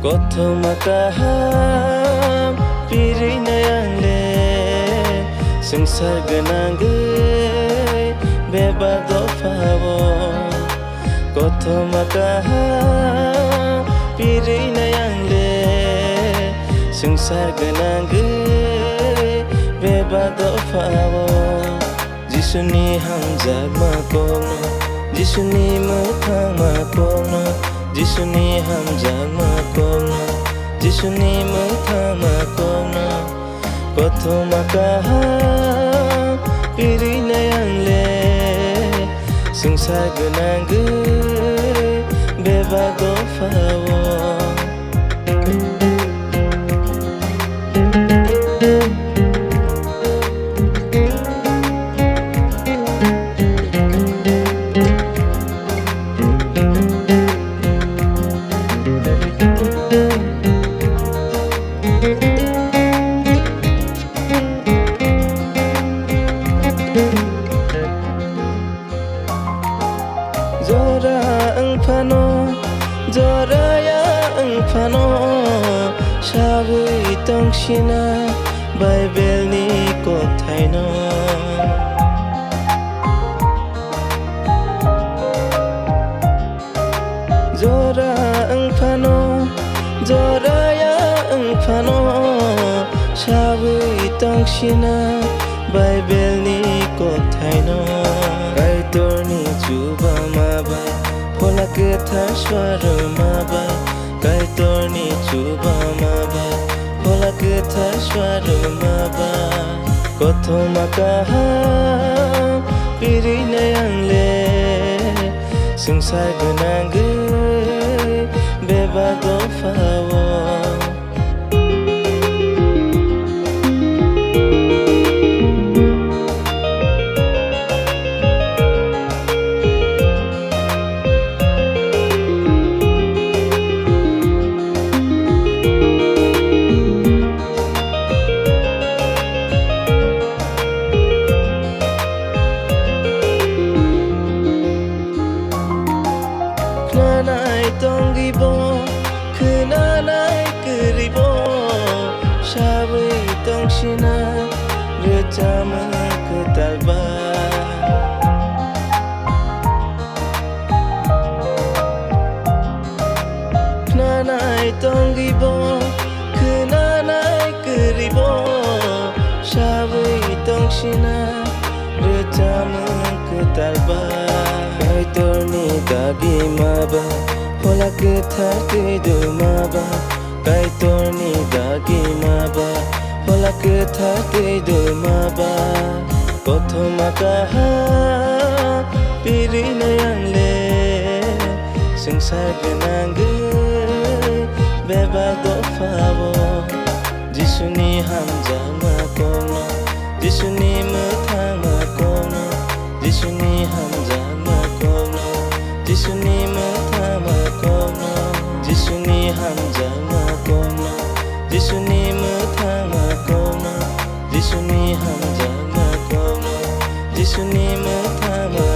Koto makaham piri nayangle Sengsar genangge beba dofawo Koto makaham piri nayangle Sengsar genangge beba dofawo Jisuni hamzag makono Jisuni methang makono Jisuni hamzag makono Jisuni methang makono Koto makaham piri nayangle Sengsar genangge beba dofawo Zora engpano, zora ya engpano Shabui tongshina, Bible ni kotaino Zora engpano, zora ya engpano Shabui tongshina, Bible ni kotaino Kaitor ni juba mabai Pola ketha swar mabai Kaitor ni juba mabai Pola ketha swar mabai Koto makaham piri nayangle Sengsar genangge beba dofawo Kenanai tonggibo, kenanai keribo Shabui tongshina, rejama ketalba Kenanai tonggibo, kenanai keribo Shabui tongshina, rejama ketalba Kaitor ni dagi maba Pola ketha kedo maba Kaitor ni dagi maba Pola ketha kedo maba Koto makaham piri nayangle Sengsar genangge beba dofawo Jisuni hamzag makono Jisuni methang makono Jisuni hamzag makono Jisuni methang makono Jisuni hamzag makono Jisuni methang makono Jisuni hamzag makono Jisuni methang makono